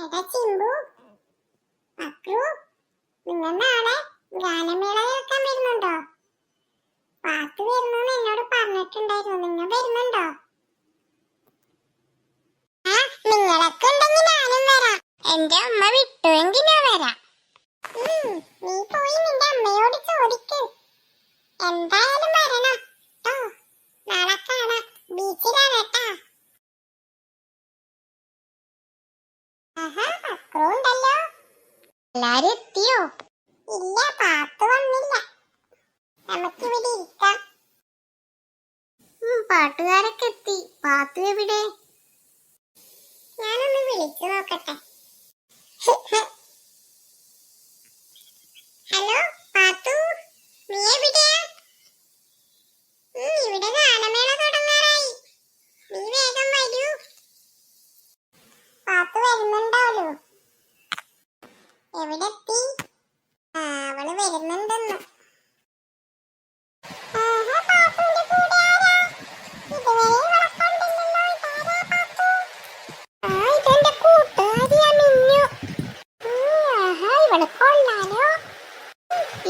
എടാ ചിമ്പു, അക്രു, നിങ്ങൾ നാളെ ഗാനമേള കേൾക്കാൻ വരുന്നുണ്ടോ? പാട്ട് വരുന്നു എന്നോട് പറഞ്ഞിട്ടുണ്ടായിരുന്നു. നിങ്ങൾ വരുന്നുണ്ടോ? ആ, നിങ്ങളൊക്കെ ഉണ്ടെങ്കിൽ ഞാനും വരാം. എന്റെ അമ്മ വിട്ടുവെങ്കിൽ ഞാൻ വരാം. നീ പോയി നിന്റെ അമ്മയോട് ചോദിക്ക്. എന്തായാലും വരണം ട്ടോ. നാളെ കാണാം. ബീച്ചിലാണ് കേട്ടാ. ആഹാ, അക്രു ഉണ്ടല്ലോ. എല്ലാരും എത്തിയോ? ഇല്ല, പാത്ത് വന്നില്ല. നമുക്കിവിടെ ഇരിക്കാം. പാട്ടുകാരൊക്കെ എത്തി. പാത്തു എവിടെ? ഞാനൊന്ന് വിളിച്ചു നോക്കട്ടെ. ഹലോ പാത്തു, നീ എവിടെയാ? ഇവിടെ ഗാനമേള തുടങ്ങാറായി. നീ വേഗം വരൂ. പാത്തു വരുന്നുണ്ടാവല്ലോ. എവിടെ എത്തി? അവള് വരുന്നുണ്ടെന്ന്.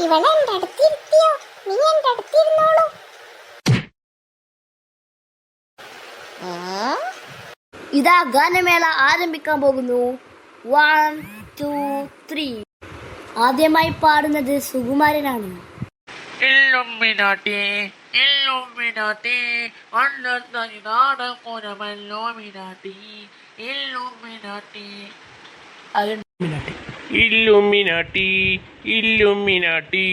ഇവളെ എന്റെ അടുത്തിരുത്തിയോ? നീ എന്റെ അടുത്തിരുന്നോളൂ. ഇതാ ഗാനമേള ആരംഭിക്കാൻ പോകുന്നു. 1, 2, 3. ആദ്യമായി പാടുന്നത് സുകുമാരനാണ്. ഇല്ലുമിനാട്ടി ഇല്ലുമിനാട്ടി അന്നത്തെ കോരമല്ലോമിനാട്ടി ഇല്ലുമിനാട്ടി ഇല്ലുമിനാട്ടി ഇല്ലുമിനാട്ടി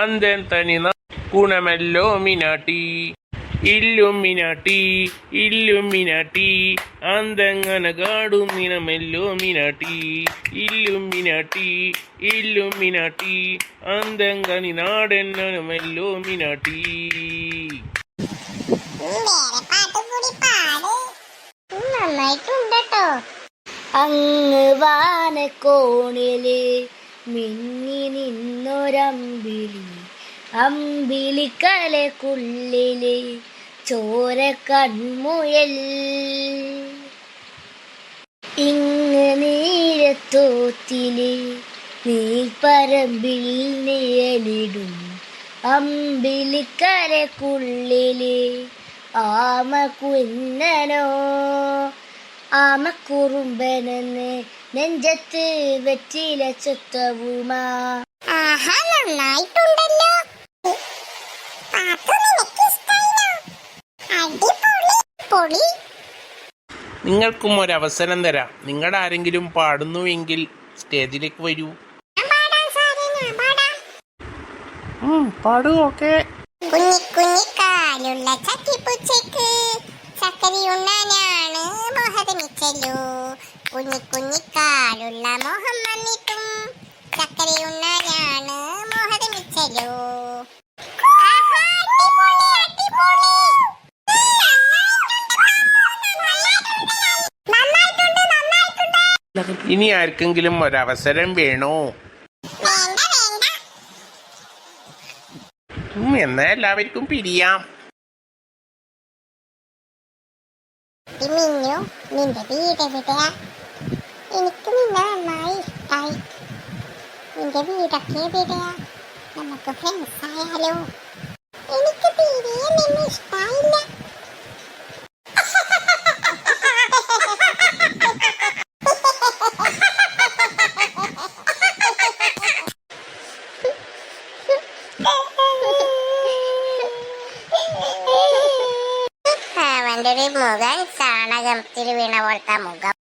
അന്തനി ഗുണമല്ലോമിനാട്ടി ഇല്ലുമിനാട്ടി ഇല്ലുമിനാട്ടി അന്തങ്ങനെ കാടും നിനമെല്ലോമിനാട്ടി ഇല്ലുമിനാട്ടി ഇല്ലുമിനാട്ടി അന്തങ്ങനി നാടെന്നമെല്ലോമിനാട്ടി. നന്നായിട്ടുണ്ടോ? അങ്ങ് വാനക്കോണില് മിന്നി നിന്നൊരമ്പിളി, അമ്പിളിക്കലക്കുള്ളില് ചോര കൺമുയൽ. ഇങ്ങ് നീരത്തോത്തില് നീൽപ്പരമ്പിൽ നിഴലിടും, അമ്പിളിക്കലക്കുള്ളില് ആമ കുന്നനോ ആമക്കുറുമ്പനെന്ന് നെഞ്ചത്ത് വെറ്റില ചൊത്തവുമാ. ആഹാ, നന്നായിട്ടുണ്ടല്ലോ. അടിപൊളി. നിങ്ങൾക്കും ഒരവസരം തരാം. നിങ്ങളുടെ ആരെങ്കിലും പാടുന്നുവെങ്കിൽ സ്റ്റേജിലേക്ക് വരൂ. പാടൂ. ഓക്കെ. കുഞ്ഞിക്കാലുള്ള ചക്കിപ്പൂച്ചയ്ക്ക് ചക്കരയുണ്ണാനാണ് മോഹമിച്ചല്ലോ. കുഞ്ഞിക്കാലുള്ള മോഹം വന്നിട്ടും ചക്കരയുണ്ണാനാണ് മോഹമിച്ചല്ലോ. ഇനി ആർക്കെങ്കിലും ഒരവസരം വേണോ? എന്നാ എല്ലാവർക്കും പിരിയാം. മിന്നു, നിന്റെ വീട് എവിടെയാ? എനിക്ക് നിന്നെ നന്നായി ഇഷ്ടായി. നിന്റെ വീടൊക്കെ എവിടെയാ? നമുക്ക് ഫ്രണ്ട്സ് ആയാലോ? എനിക്ക് തീരെ നിന്നെ ഇഷ്ടായില്ല. അവന്റെ ഒരു മുഖം ചാണകത്തിൽ വീണ പോലത്തെ മുഖം.